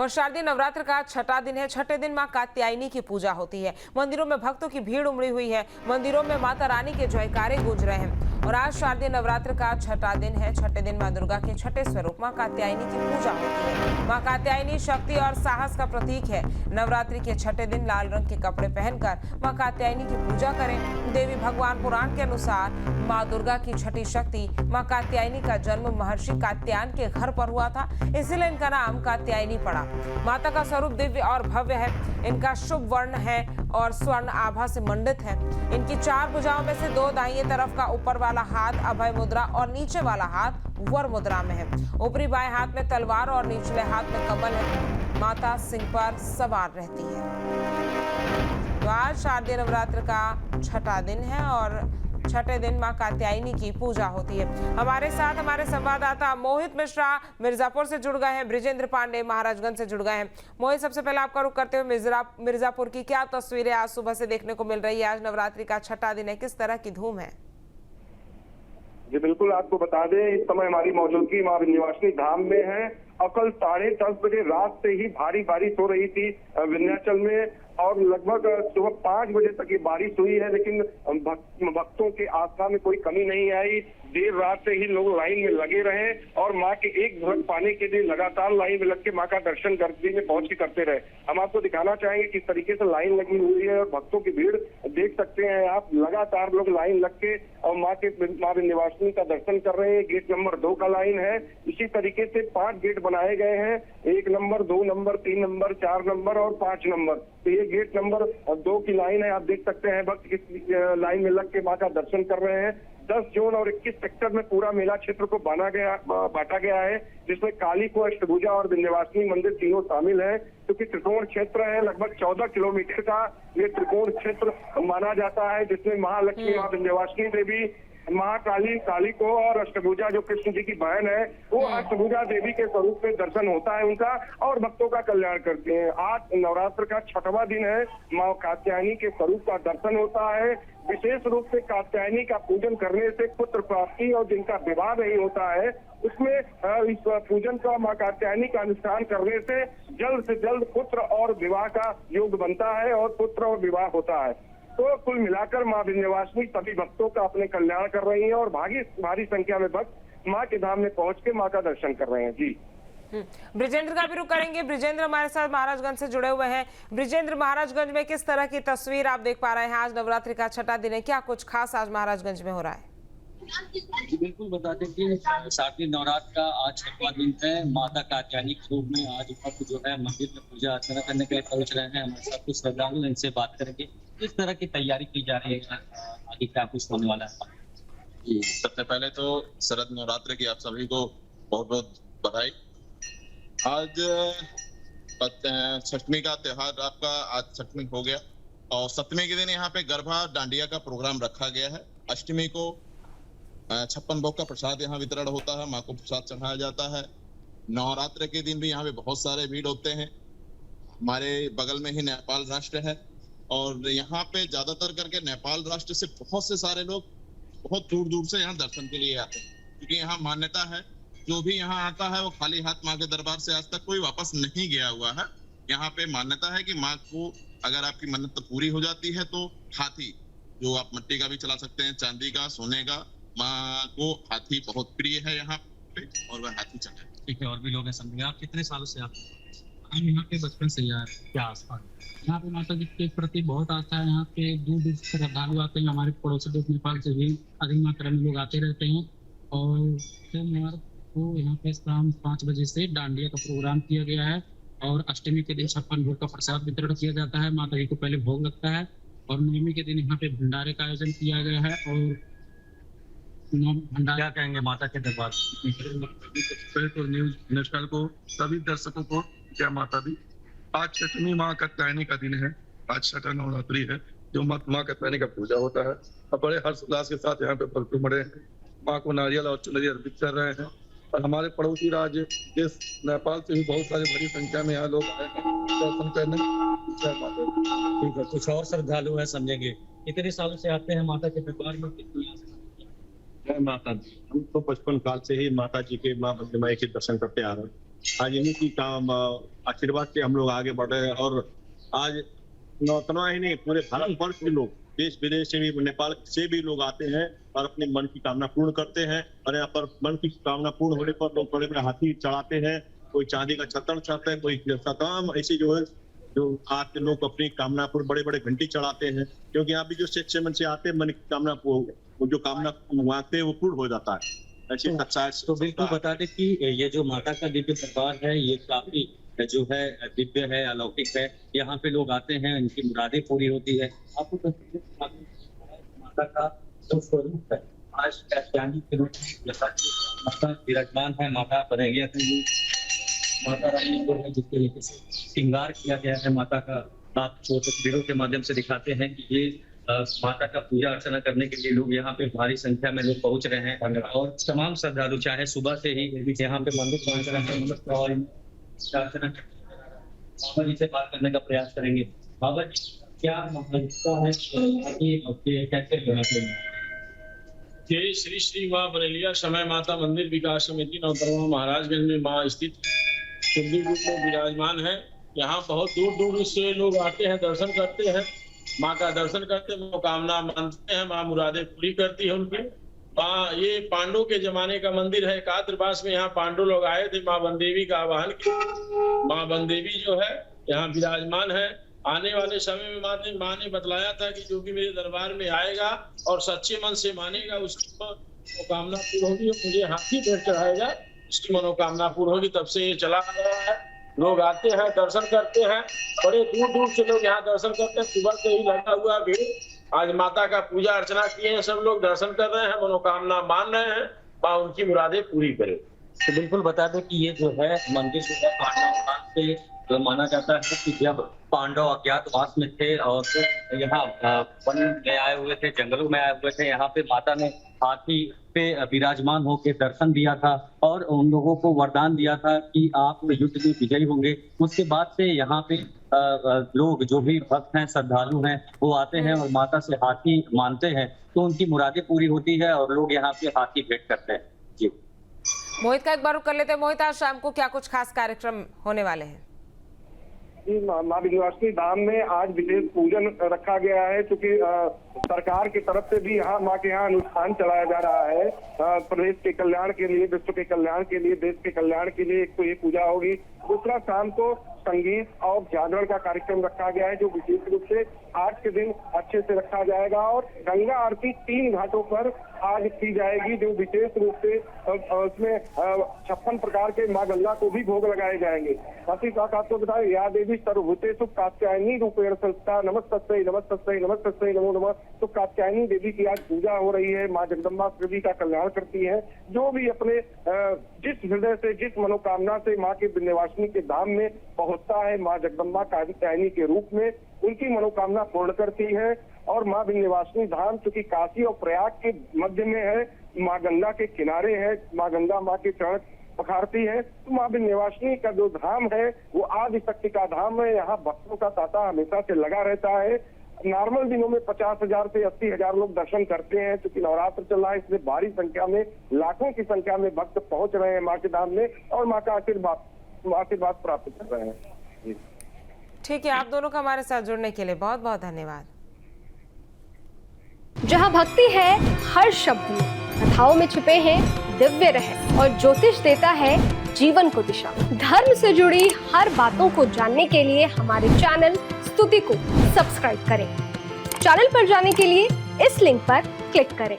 और शारदीय नवरात्र का छठा दिन है। छठे दिन मां कात्यायनी की पूजा होती है। मंदिरों में भक्तों की भीड़ उमड़ी हुई है। मंदिरों में माता रानी के जयकारे गूंज रहे हैं। और आज शारदीय नवरात्र का छठा दिन है। छठे दिन मां दुर्गा के छठे स्वरूप मां कात्यायनी की पूजा होती है। मां कात्यायनी शक्ति और साहस का प्रतीक है। नवरात्रि के छठे दिन लाल रंग के कपड़े पहनकर मां कात्यायनी की पूजा करें। देवी भगवान पुराण के अनुसार मां दुर्गा की छठी शक्ति मां कात्यायनी का जन्म महर्षि कात्यायन के घर पर हुआ था, इसीलिए इनका नाम कात्यायनी पड़ा। माता का स्वरूप दिव्य और भव्य है। इनका शुभ वर्ण है और स्वर्ण आभा से मंडित है। इनकी चार भुजाओं में से दो दाहिने तरफ का ऊपर वाला हाथ अभय मुद्रा और नीचे वाला हाथ वर मुद्रा में है। ऊपरी बाएं हाथ में तलवार और निचले हाथ में कमल है। माता सिंह पर सवार रहती है। तो आज शारदीय नवरात्र का छठा दिन है और छठे दिन मां कात्यायनी की पूजा होती है। हमारे साथ हमारे संवाददाता मोहित मिश्रा मिर्जापुर से जुड़ गए हैं, ब्रिजेंद्र पांडे महाराजगंज से जुड़ गए हैं। मोहित, सबसे पहले आपका रुख करते हुए मिर्जापुर की क्या तस्वीरें आज सुबह से देखने को मिल रही है? आज नवरात्रि का छठा दिन है, किस तरह की धूम है? जी बिल्कुल, आपको बता दें इस समय हमारी मौजूदगी मां विंध्यवासिनी धाम में है। और कल 10:30 बजे रात से ही भारी बारिश हो रही थी विंध्याचल में और लगभग सुबह 5 बजे तक ये बारिश हुई है, लेकिन भक्तों के आस्था में कोई कमी नहीं आई। देर रात से ही लोग लाइन में लगे रहे और मां के एक झलक पाने के लिए लगातार लाइन में लग के मां का दर्शन गर्दी में पहुंच के करते रहे। हम आपको दिखाना चाहेंगे किस तरीके से लाइन लगी हुई है और भक्तों की भीड़ देख सकते हैं आप। लगातार लोग लाइन लग के और मां विंध्यवासिनी का दर्शन कर रहे हैं। गेट नंबर 2 का लाइन है। इसी तरीके से 5 गेट बनाए गए हैं, 1 नंबर, 2 नंबर, 3 नंबर, 4 नंबर और 5 नंबर। तो ये गेट नंबर 2 की लाइन है। आप देख सकते हैं भक्त किस लाइन में लग के मां का दर्शन कर रहे हैं। 10 जोन और 21 सेक्टर में पूरा मेला क्षेत्र को बांटा गया है, जिसमें काली को, अष्टभुजा और विंध्यवासिनी मंदिर तीनों शामिल है। क्योंकि त्रिकोण क्षेत्र है, लगभग 14 किलोमीटर का ये त्रिकोण क्षेत्र माना जाता है, जिसमें महालक्ष्मी, मां विंध्यवासिनी देवी, महाकाली, काली को और अष्टभुजा जो कृष्ण जी की बहन है, वो अष्टभुजा देवी के स्वरूप में दर्शन होता है उनका और भक्तों का कल्याण करते हैं। आज नवरात्र का छठवां दिन है। मां कात्यायनी के स्वरूप का दर्शन होता है। विशेष रूप से कात्यायनी का पूजन करने से पुत्र प्राप्ति और जिनका विवाह नहीं होता है उसमें इस पूजन का, मां कात्यायनी का अनुष्ठान करने से जल्द से जल्द पुत्र और विवाह का योग बनता है और पुत्र और विवाह होता है। तो कुल मिलाकर मां विंध्यवासिनी सभी भक्तों का अपने कल्याण कर रही हैं और भारी संख्या में भक्त मां के धाम में पहुंच के मां का दर्शन कर रहे हैं। जी ब्रिजेंद्र का भी रुख करेंगे। ब्रिजेंद्र हमारे साथ महाराजगंज से जुड़े हुए हैं। ब्रिजेंद्र, महाराजगंज में किस तरह की तस्वीर आप देख पा रहे हैं? आज नवरात्रि का छठा दिन है, क्या कुछ खास आज महाराजगंज में हो रहा है? बिल्कुल बता दें कि शारदीय नवरात्र का आज छठवां दिन है। माता कात्यायनी के रूप में आज भक्त जो है मंदिर में पूजा अर्चना करने के लिए पहुंच रहे हैं। हमारे साथ कुछ श्रद्धालु, इनसे बात करेंगे किस तरह की तैयारी की जा रही है, आगे क्या कुछ होने वाला है। सबसे पहले तो शरद नवरात्र की आप सभी को बहुत बहुत बधाई। आज छठवीं का त्योहार आपका आज छठवीं हो गया और सप्तमी के दिन यहाँ पे गरबा डांडिया का प्रोग्राम रखा गया है। अष्टमी को 56 भोग का प्रसाद यहाँ वितरण होता है, माँ को प्रसाद चढ़ाया जाता है। नवरात्र के दिन भी यहाँ पे बहुत सारे भीड़ होते हैं। हमारे बगल में ही नेपाल राष्ट्र है और यहाँ पे ज्यादातर करके नेपाल राष्ट्र से बहुत से सारे लोग बहुत दूर दूर से यहाँ दर्शन के लिए आते हैं, क्योंकि यहाँ मान्यता है जो भी यहाँ आता है वो खाली हाथ माँ के दरबार से आज तक कोई वापस नहीं गया हुआ है। यहाँ पे मान्यता है कि माँ को अगर आपकी मन्नत पूरी हो जाती है तो हाथी, जो आप मिट्टी का भी चला सकते हैं, चांदी का, सोने का, माँ को हाथी बहुत प्रिय है यहाँ पे और वह हाथी चढ़े। ठीक है, और भी लोग हैं समझे। आप कितने सालों से आप? हम यहाँ पे बचपन से यार क्या आस्था है यहाँ पे माता जी के प्रति बहुत आस्था है। यहाँ पे दूर दूर से श्रद्धालु आते हैं। हमारे पड़ोसी देश नेपाल से भी अधिक मात्रा में लोग आते रहते हैं। और सोमवार को यहाँ पे शाम 5 बजे से डांडिया का प्रोग्राम किया गया है और अष्टमी के दिन 56 भोग का प्रसाद वितरण किया जाता है। माता जी को पहले भोग लगता है और नवमी के दिन यहाँ पे भंडारे का आयोजन किया गया है। और क्या कहेंगे माता के दरबार? तो न्यूज नेशनल को सभी दर्शकों को जय माता दी। आज छठवीं माँ कात्यायनी का दिन है। आज छठा नवरात्रि है जो माँ कात्यायनी का पूजा होता है और बड़े हर्षोल्लास के साथ यहाँ पे भक्त उमड़े हैं, माँ को नारियल और चुनरी अर्पित कर रहे हैं। और हमारे पड़ोसी राज्य देश नेपाल से भी बहुत सारी बड़ी संख्या में यहाँ लोग आए हैं दर्शन करने। जय माता दी। ठीक है, कुछ और श्रद्धालु है समझेंगे। कितने सालों से आते हैं माता के दरबार में? जय माता दी। हम तो बचपन काल से ही माता जी के, माँ बंदे माई के दर्शन करते आ रहे हैं। आज इन्हीं की काम आशीर्वाद से हम लोग आगे बढ़ रहे हैं। और आज नौतना ही नहीं, पूरे भारत वर्ष के लोग, देश विदेश से भी, नेपाल से भी लोग आते हैं और अपनी मन की कामना पूर्ण करते हैं। और यहाँ पर मन की कामना पूर्ण होने पर लोग बड़े बड़े हाथी चढ़ाते हैं, कोई चांदी का छत्तर चढ़ाता है, कोई तमाम ऐसी जो है जो आज के लोग अपनी कामना पूर्ण बड़े बड़े घंटी चढ़ाते हैं, क्योंकि यहाँ भी जो सच्चे मन से आते हैं, मन की कामना वो जो कामना मांगते हैं वो पूर्ण हो जाता है। ऐसी सच्चाई। तो बिल्कुल बता दें कि ये जो माता का दिव्य दरबार है ये काफी जो है दिव्य है, अलौकिक है। यहाँ पे लोग आते हैं, इनकी मुरादें पूरी होती है। आपको माता का जो स्वरूप है आज कात्यायनी के रूप में जैसा कि माता विराजमान है, माता बनेगी माता रानी को है जिस तरीके से श्रृंगार किया गया है माता का, आप तस्वीरों के माध्यम से दिखाते हैं कि ये माता का पूजा अर्चना करने के लिए लोग यहाँ पे भारी संख्या में लोग पहुंच रहे हैं। और तमाम श्रद्धालु चाहे सुबह से ही यहाँ पे मंदिर पहुंच रहे हैं और अर्चना बाबा जी से बात करने का प्रयास करेंगे। बाबा जी क्या महत्वता है, कैसे जय श्री श्री माँ बरेलिया समय माता मंदिर विकास समिति नौतरवा महाराजगंज में माँ स्थित शुद्धि रूप में विराजमान है। यहाँ बहुत दूर दूर से लोग आते हैं, दर्शन करते हैं, माँ का दर्शन करते हैं, मनोकामना मानते हैं, माँ मुरादें पूरी करती है उनकी। माँ ये पांडवों के जमाने का मंदिर है। एकात्रवास में यहाँ पांडव लोग आए थे, माँ बनदेवी का आवाहन किया। माँ बनदेवी जो है यहाँ विराजमान है। आने वाले समय में माँ ने बतलाया था कि जो भी मेरे दरबार में आएगा और सच्चे मन से मानेगा उसकी मनोकामना पूर्ण होगी। मुझे हाथी पेड़ चढ़ाएगा, उसकी मनोकामना पूर्ण होगी। तब से ये चला आ रहा है, लोग आते हैं, दर्शन करते हैं, बड़े दूर दूर से लोग यहाँ दर्शन करते हैं। सुबह से ही लगा हुआ भीड़। आज माता का पूजा अर्चना किए हैं, सब लोग दर्शन कर रहे हैं, मनोकामना मान रहे हैं, माँ उनकी मुरादें पूरी करे। तो बिल्कुल बता दें कि ये जो है मंदिर जो है पांडव से तो माना जाता है कि जब पांडव अज्ञातवास में थे और यहाँ वन में आए हुए थे, जंगलों में आए हुए थे, यहाँ पे माता ने हाथी पे विराजमान होकर दर्शन दिया था और उन लोगों को वरदान दिया था कि आप युद्ध में विजयी होंगे। उसके बाद से यहाँ पे लोग जो भी भक्त हैं, श्रद्धालु हैं, वो आते हैं और माता से हाथी मानते हैं, तो उनकी मुरादें पूरी होती है और लोग यहाँ पे हाथी भेंट करते हैं। जी मोहित का एक बार रुख कर लेते हैं। मोहित, आज शाम को क्या कुछ खास कार्यक्रम होने वाले हैं? माँ विंध्यवासिनी धाम में आज विशेष पूजन रखा गया है, क्योंकि सरकार की तरफ से भी यहाँ माँ के यहाँ अनुष्ठान चलाया जा रहा है। प्रदेश के कल्याण के लिए, विश्व के कल्याण के लिए, देश के कल्याण के लिए एक तो ये पूजा होगी। दूसरा, शाम को संगीत और जागरण का कार्यक्रम रखा गया है, जो विशेष रूप से आज के दिन अच्छे से रखा जाएगा। और गंगा आरती 3 घाटों पर आज की जाएगी, जो विशेष रूप से उसमें 56 प्रकार के माँ गंगा को भी भोग लगाए जाएंगे। साथ ही साथ आपको बताएं, या देवी सर्वभूतेषु कात्यायनी रूपेण संस्था नमस्तस्यै नमस्तस्यै नमस्तस्यै नमो नमः। तो कात्यायनी देवी की आज पूजा हो रही है। माँ जगदम्बा सभी का कल्याण करती है। जो भी अपने जिस हृदय से, जिस मनोकामना से माँ के विंध्यवासिनी के धाम में पहुंचता है, माँ जगदम्बा कात्यायनी के रूप में उनकी मनोकामना पूर्ण करती है। और माँ विंध्यवासिनी धाम चूंकि काशी और प्रयाग के मध्य में है, माँ गंगा के किनारे है, माँ गंगा माँ के चरण पखारती है, तो माँ विंध्यवासिनी का जो धाम है वो आदि शक्ति का धाम है। यहाँ भक्तों का तांता हमेशा से लगा रहता है। नॉर्मल दिनों में 50,000 से 80,000 लोग दर्शन करते हैं, क्योंकि नवरात्र चल रहा है, इसलिए भारी संख्या में, लाखों की संख्या में भक्त पहुंच रहे हैं माँ के धाम में और माँ का आशीर्वाद प्राप्त कर रहे हैं। ठीक है, आप दोनों का हमारे साथ जुड़ने के लिए बहुत बहुत धन्यवाद। जहाँ भक्ति है हर शब्द में, कथाओं में छुपे हैं दिव्य रहस्य और ज्योतिष देता है जीवन को दिशा। धर्म से जुड़ी हर बातों को जानने के लिए हमारे चैनल स्तुति को सब्सक्राइब करें। चैनल पर जाने के लिए इस लिंक पर क्लिक करें।